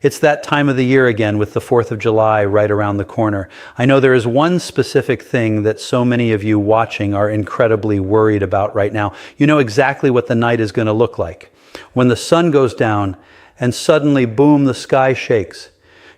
It's that time of the year again with the 4th of July right around the corner. I know there is one specific thing that so many of you watching are incredibly worried about right now. You know exactly what the night is going to look like. When the sun goes down and suddenly, boom, the sky shakes.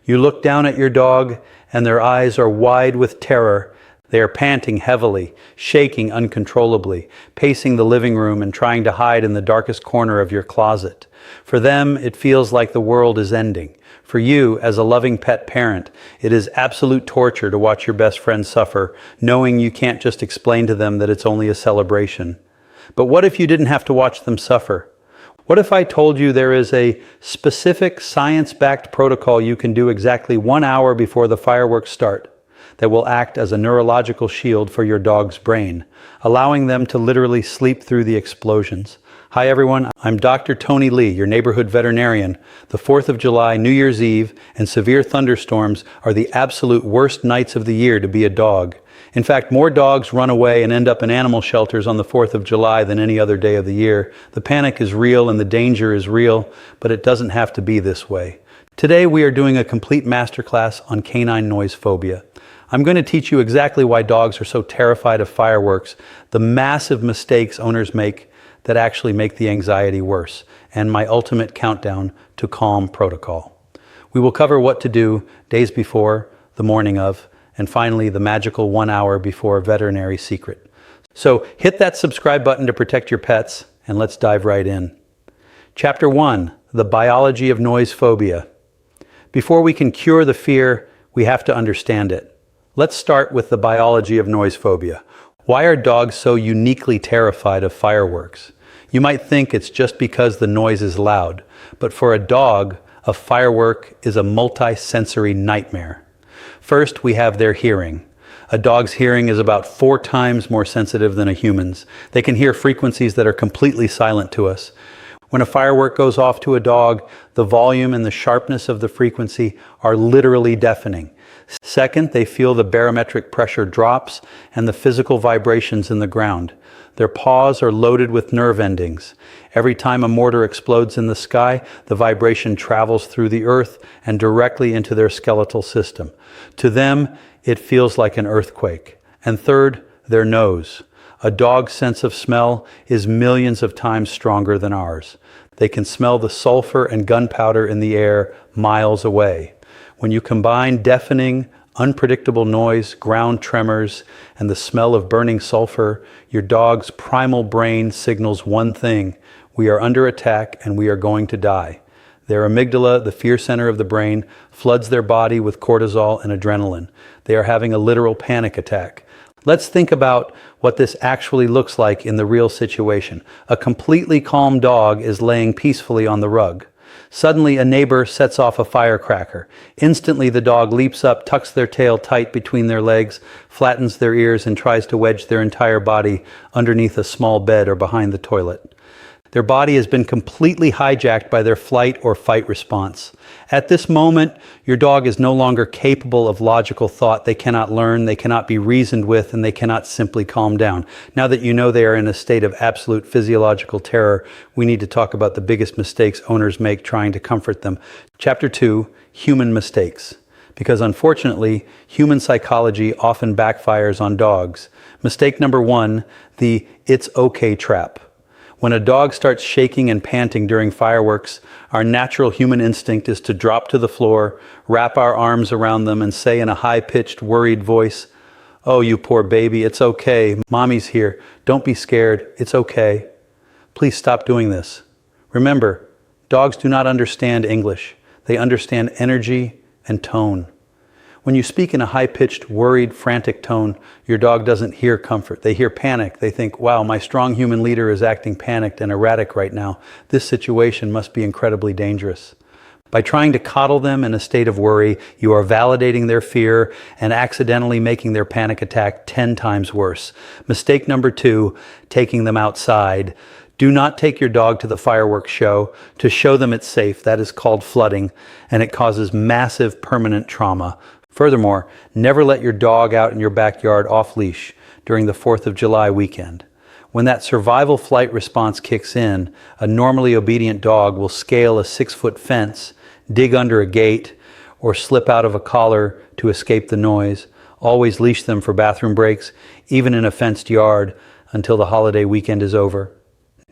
You look down at your dog and their eyes are wide with terror. They are panting heavily, shaking uncontrollably, pacing the living room and trying to hide in the darkest corner of your closet. For them, it feels like the world is ending. For you, as a loving pet parent, it is absolute torture to watch your best friend suffer, knowing you can't just explain to them that it's only a celebration. But what if you didn't have to watch them suffer? What if I told you there is a specific science-backed protocol you can do exactly 1 hour before the fireworks start that will act as a neurological shield for your dog's brain, allowing them to literally sleep through the explosions? Hi everyone, I'm Dr. Tony Lee, your neighborhood veterinarian. The 4th of July, New Year's Eve, and severe thunderstorms are the absolute worst nights of the year to be a dog. In fact, more dogs run away and end up in animal shelters on the 4th of July than any other day of the year. The panic is real and the danger is real, but it doesn't have to be this way. Today we are doing a complete masterclass on canine noise phobia. I'm going to teach you exactly why dogs are so terrified of fireworks, the massive mistakes owners make that actually make the anxiety worse, and my ultimate countdown to calm protocol. We will cover what to do days before, the morning of, and finally the magical 1 hour before veterinary secret. So hit that subscribe button to protect your pets, and let's dive right in. Chapter 1, the biology of noise phobia. Before we can cure the fear, we have to understand it. Let's start with the biology of noise phobia. Why are dogs so uniquely terrified of fireworks? You might think it's just because the noise is loud, but for a dog, a firework is a multi-sensory nightmare. First, we have their hearing. A dog's hearing is about 4 times more sensitive than a human's. They can hear frequencies that are completely silent to us. When a firework goes off to a dog, the volume and the sharpness of the frequency are literally deafening. Second, they feel the barometric pressure drops and the physical vibrations in the ground. Their paws are loaded with nerve endings. Every time a mortar explodes in the sky, the vibration travels through the earth and directly into their skeletal system. To them, it feels like an earthquake. And third, their nose. A dog's sense of smell is millions of times stronger than ours. They can smell the sulfur and gunpowder in the air miles away. When you combine deafening, unpredictable noise, ground tremors, and the smell of burning sulfur, your dog's primal brain signals one thing: we are under attack and we are going to die. Their amygdala, the fear center of the brain, floods their body with cortisol and adrenaline. They are having a literal panic attack. Let's think about what this actually looks like in the real situation. A completely calm dog is laying peacefully on the rug. Suddenly, a neighbor sets off a firecracker. Instantly, the dog leaps up, tucks their tail tight between their legs, flattens their ears, and tries to wedge their entire body underneath a small bed or behind the toilet. Their body has been completely hijacked by their flight or fight response. At this moment, your dog is no longer capable of logical thought. They cannot learn, they cannot be reasoned with, and they cannot simply calm down. Now that you know they are in a state of absolute physiological terror, we need to talk about the biggest mistakes owners make trying to comfort them. Chapter 2, Human Mistakes. Because unfortunately, human psychology often backfires on dogs. Mistake number 1, the "it's okay" trap. When a dog starts shaking and panting during fireworks, our natural human instinct is to drop to the floor, wrap our arms around them, and say in a high-pitched, worried voice, "Oh, you poor baby, it's okay. Mommy's here. Don't be scared. It's okay." Please stop doing this. Remember, dogs do not understand English. They understand energy and tone. When you speak in a high-pitched, worried, frantic tone, your dog doesn't hear comfort. They hear panic. They think, wow, my strong human leader is acting panicked and erratic right now. This situation must be incredibly dangerous. By trying to coddle them in a state of worry, you are validating their fear and accidentally making their panic attack 10 times worse. Mistake number 2, taking them outside. Do not take your dog to the fireworks show to show them it's safe. That is called flooding, and it causes massive permanent trauma. Furthermore, never let your dog out in your backyard off-leash during the 4th of July weekend. When that survival flight response kicks in, a normally obedient dog will scale a 6-foot fence, dig under a gate, or slip out of a collar to escape the noise. Always leash them for bathroom breaks, even in a fenced yard, until the holiday weekend is over.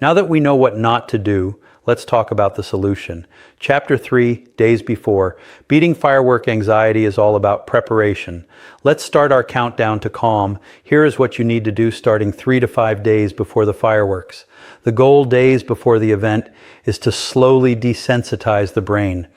Now that we know what not to do, let's talk about the solution. Chapter 3, Days Before. Beating firework anxiety is all about preparation. Let's start our countdown to calm. Here is what you need to do starting 3 to 5 days before the fireworks. The goal days before the event is to slowly desensitize the brain.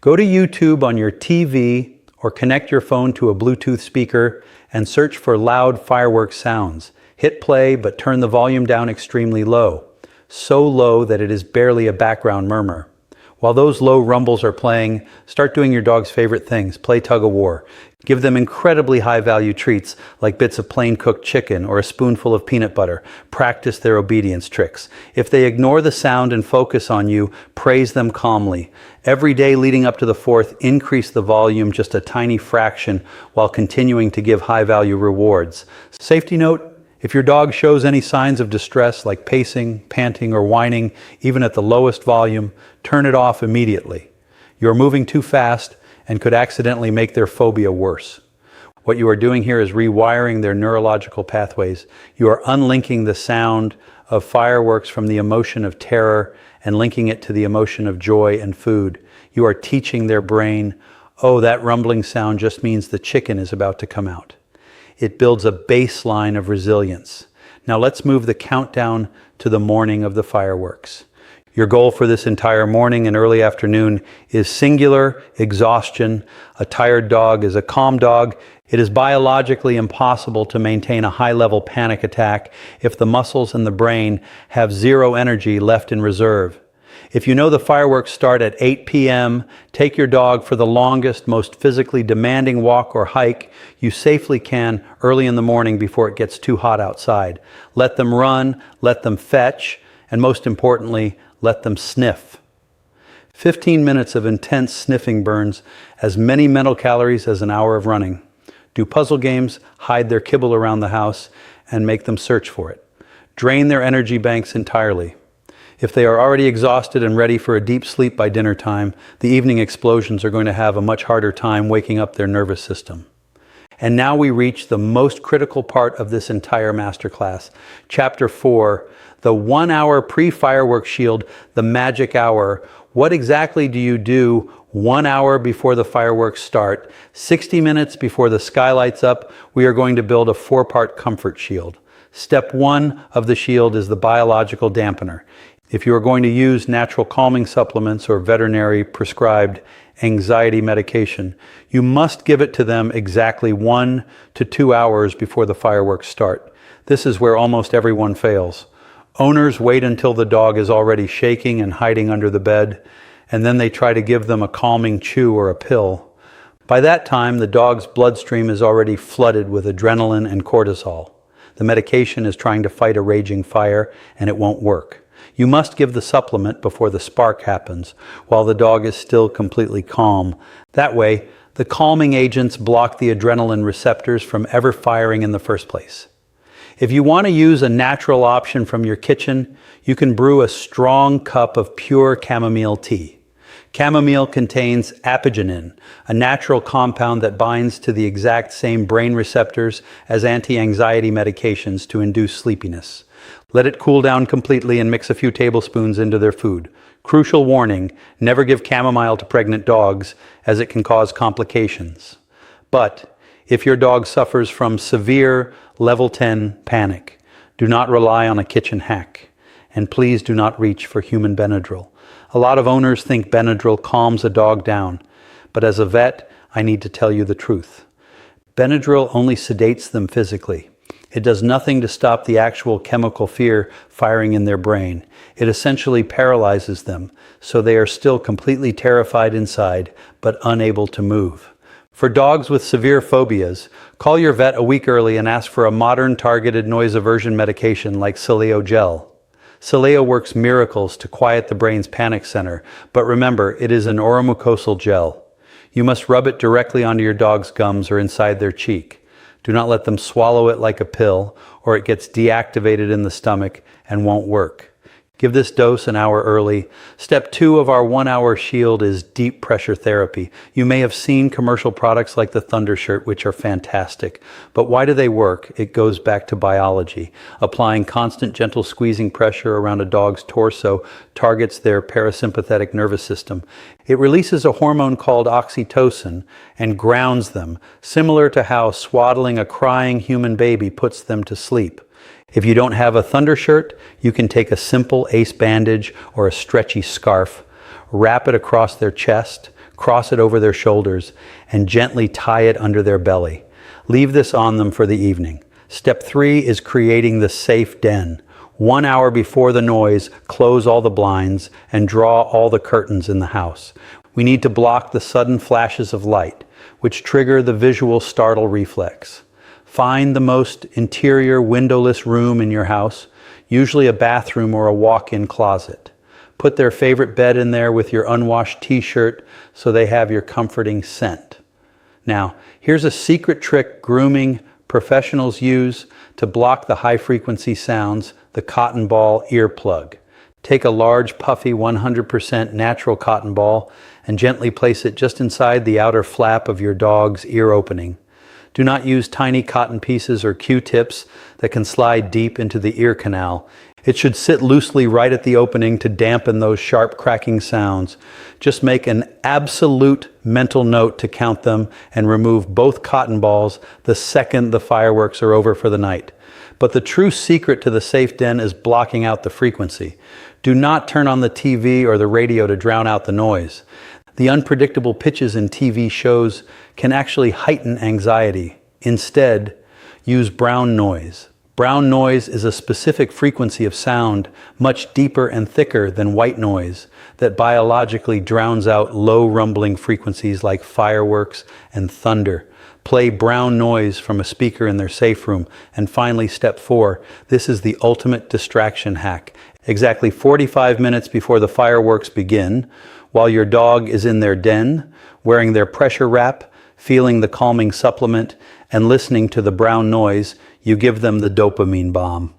Go to YouTube on your TV or connect your phone to a Bluetooth speaker and search for loud fireworks sounds. Hit play, but turn the volume down extremely low. So low that it is barely a background murmur. While those low rumbles are playing, start doing your dog's favorite things. Play tug of war. Give them incredibly high-value treats like bits of plain-cooked chicken or a spoonful of peanut butter. Practice their obedience tricks. If they ignore the sound and focus on you, praise them calmly. Every day leading up to the 4th, increase the volume just a tiny fraction while continuing to give high-value rewards. Safety note: if your dog shows any signs of distress like pacing, panting, or whining, even at the lowest volume, turn it off immediately. You are moving too fast and could accidentally make their phobia worse. What you are doing here is rewiring their neurological pathways. You are unlinking the sound of fireworks from the emotion of terror and linking it to the emotion of joy and food. You are teaching their brain, oh, that rumbling sound just means the chicken is about to come out. It builds a baseline of resilience. Now let's move the countdown to the morning of the fireworks. Your goal for this entire morning and early afternoon is singular exhaustion. A tired dog is a calm dog. It is biologically impossible to maintain a high-level panic attack if the muscles and the brain have zero energy left in reserve. If you know the fireworks start at 8 p.m., take your dog for the longest, most physically demanding walk or hike you safely can early in the morning before it gets too hot outside. Let them run, let them fetch, and most importantly, let them sniff. 15 minutes of intense sniffing burns as many mental calories as an hour of running. Do puzzle games, hide their kibble around the house, and make them search for it. Drain their energy banks entirely. If they are already exhausted and ready for a deep sleep by dinner time, the evening explosions are going to have a much harder time waking up their nervous system. And now we reach the most critical part of this entire masterclass. Chapter 4, the 1 hour pre-fireworks shield, the magic hour. What exactly do you do 1 hour before the fireworks start? 60 minutes before the sky lights up, we are going to build a 4-part comfort shield. Step 1 of the shield is the biological dampener. If you are going to use natural calming supplements or veterinary prescribed anxiety medication, you must give it to them exactly 1 to 2 hours before the fireworks start. This is where almost everyone fails. Owners wait until the dog is already shaking and hiding under the bed, and then they try to give them a calming chew or a pill. By that time, the dog's bloodstream is already flooded with adrenaline and cortisol. The medication is trying to fight a raging fire, and it won't work. You must give the supplement before the spark happens, while the dog is still completely calm. That way, the calming agents block the adrenaline receptors from ever firing in the first place. If you want to use a natural option from your kitchen, you can brew a strong cup of pure chamomile tea. Chamomile contains apigenin, a natural compound that binds to the exact same brain receptors as anti-anxiety medications to induce sleepiness. Let it cool down completely and mix a few tablespoons into their food. Crucial warning, never give chamomile to pregnant dogs as it can cause complications. But if your dog suffers from severe level 10 panic, do not rely on a kitchen hack. And please do not reach for human Benadryl. A lot of owners think Benadryl calms a dog down, but as a vet, I need to tell you the truth. Benadryl only sedates them physically. It does nothing to stop the actual chemical fear firing in their brain. It essentially paralyzes them, so they are still completely terrified inside, but unable to move. For dogs with severe phobias, call your vet a week early and ask for a modern targeted noise aversion medication like Sileo Gel. Sileo works miracles to quiet the brain's panic center, but remember, it is an oromucosal gel. You must rub it directly onto your dog's gums or inside their cheek. Do not let them swallow it like a pill, or it gets deactivated in the stomach and won't work. Give this dose an hour early. Step 2 of our 1-hour shield is deep pressure therapy. You may have seen commercial products like the Thundershirt, which are fantastic. But why do they work? It goes back to biology. Applying constant gentle squeezing pressure around a dog's torso targets their parasympathetic nervous system. It releases a hormone called oxytocin and grounds them, similar to how swaddling a crying human baby puts them to sleep. If you don't have a Thundershirt, you can take a simple ace bandage or a stretchy scarf, wrap it across their chest, cross it over their shoulders, and gently tie it under their belly. Leave this on them for the evening. Step 3 is creating the safe den. 1 hour before the noise, close all the blinds and draw all the curtains in the house. We need to block the sudden flashes of light, which trigger the visual startle reflex. Find the most interior windowless room in your house, usually a bathroom or a walk-in closet. Put their favorite bed in there with your unwashed t-shirt so they have your comforting scent. Now, here's a secret trick grooming professionals use to block the high-frequency sounds, the cotton ball earplug. Take a large, puffy, 100% natural cotton ball and gently place it just inside the outer flap of your dog's ear opening. Do not use tiny cotton pieces or Q-tips that can slide deep into the ear canal. It should sit loosely right at the opening to dampen those sharp cracking sounds. Just make an absolute mental note to count them and remove both cotton balls the second the fireworks are over for the night. But the true secret to the safe den is blocking out the frequency. Do not turn on the TV or the radio to drown out the noise. The unpredictable pitches in TV shows can actually heighten anxiety. Instead, use brown noise. Brown noise is a specific frequency of sound, much deeper and thicker than white noise, that biologically drowns out low rumbling frequencies like fireworks and thunder. Play brown noise from a speaker in their safe room. And finally, step 4, this is the ultimate distraction hack. Exactly 45 minutes before the fireworks begin, while your dog is in their den, wearing their pressure wrap, feeling the calming supplement, and listening to the brown noise, you give them the dopamine bomb.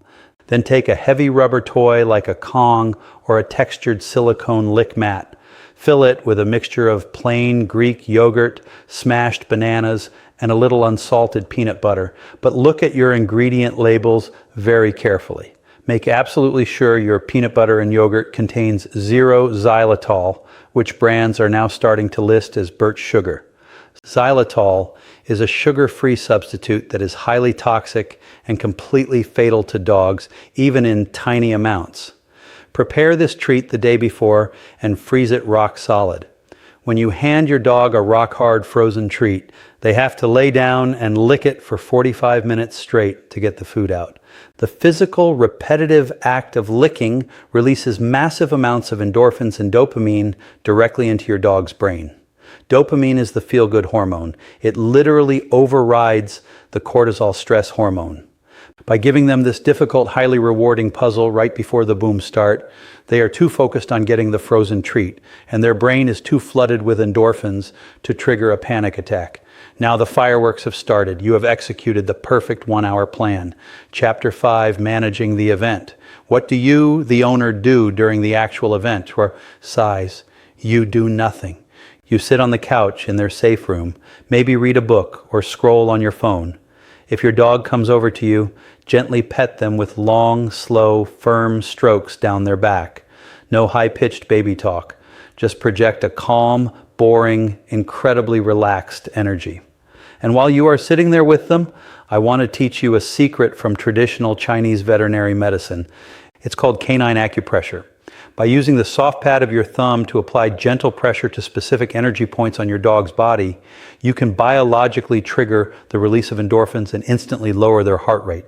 Then take a heavy rubber toy like a Kong or a textured silicone lick mat. Fill it with a mixture of plain Greek yogurt, smashed bananas, and a little unsalted peanut butter. But look at your ingredient labels very carefully. Make absolutely sure your peanut butter and yogurt contains 0 xylitol, which brands are now starting to list as birch sugar. Xylitol is a sugar-free substitute that is highly toxic and completely fatal to dogs, even in tiny amounts. Prepare this treat the day before and freeze it rock solid. When you hand your dog a rock-hard frozen treat, they have to lay down and lick it for 45 minutes straight to get the food out. The physical, repetitive act of licking releases massive amounts of endorphins and dopamine directly into your dog's brain. Dopamine is the feel-good hormone. It literally overrides the cortisol stress hormone. By giving them this difficult, highly rewarding puzzle right before the booms start, they are too focused on getting the frozen treat, and their brain is too flooded with endorphins to trigger a panic attack. Now the fireworks have started. You have executed the perfect 1-hour plan. Chapter 5, Managing the Event. What do you, the owner, do during the actual event? Or sighs, you do nothing. You sit on the couch in their safe room, maybe read a book or scroll on your phone. If your dog comes over to you, gently pet them with long, slow, firm strokes down their back. No high-pitched baby talk. Just project a calm, boring, incredibly relaxed energy. And while you are sitting there with them, I want to teach you a secret from traditional Chinese veterinary medicine. It's called Canine Acupressure. By using the soft pad of your thumb to apply gentle pressure to specific energy points on your dog's body, you can biologically trigger the release of endorphins and instantly lower their heart rate.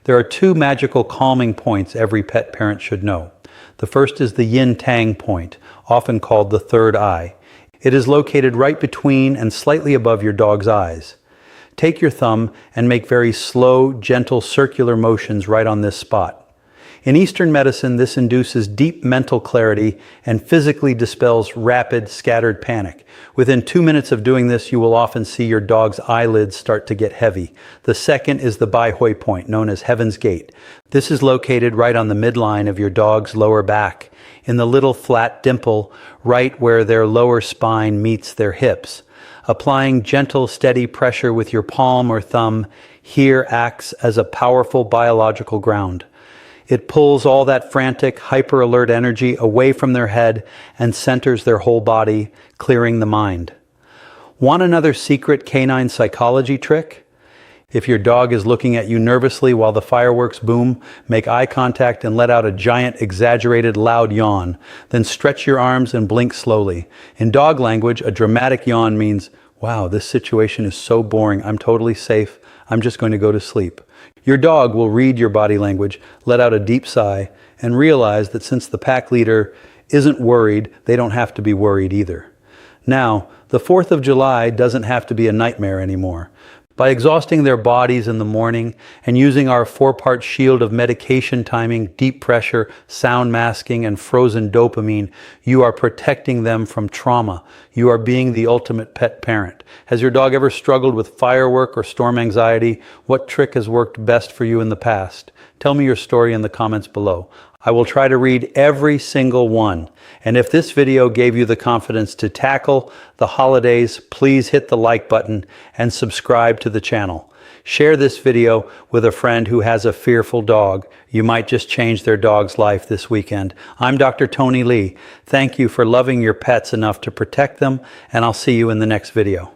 There are 2 magical calming points every pet parent should know. The first is the yin-tang point, often called the third eye. It is located right between and slightly above your dog's eyes. Take your thumb and make very slow, gentle circular motions right on this spot. In Eastern medicine, this induces deep mental clarity and physically dispels rapid, scattered panic. Within 2 minutes of doing this, you will often see your dog's eyelids start to get heavy. The second is the Bai Hui point, known as Heaven's Gate. This is located right on the midline of your dog's lower back, in the little flat dimple right where their lower spine meets their hips. Applying gentle, steady pressure with your palm or thumb here acts as a powerful biological ground. It pulls all that frantic, hyper-alert energy away from their head and centers their whole body, clearing the mind. Want another secret canine psychology trick? If your dog is looking at you nervously while the fireworks boom, make eye contact and let out a giant, exaggerated, loud yawn. Then stretch your arms and blink slowly. In dog language, a dramatic yawn means, wow, this situation is so boring. I'm totally safe. I'm just going to go to sleep. Your dog will read your body language, let out a deep sigh, and realize that since the pack leader isn't worried, they don't have to be worried either. Now, the 4th of July doesn't have to be a nightmare anymore. By exhausting their bodies in the morning and using our 4-part shield of medication timing, deep pressure, sound masking, and frozen dopamine, you are protecting them from trauma. You are being the ultimate pet parent. Has your dog ever struggled with firework or storm anxiety? What trick has worked best for you in the past? Tell me your story in the comments below. I will try to read every single one. And if this video gave you the confidence to tackle the holidays, please hit the like button and subscribe to the channel. Share this video with a friend who has a fearful dog. You might just change their dog's life this weekend. I'm Dr. Tony Lee. Thank you for loving your pets enough to protect them, and I'll see you in the next video.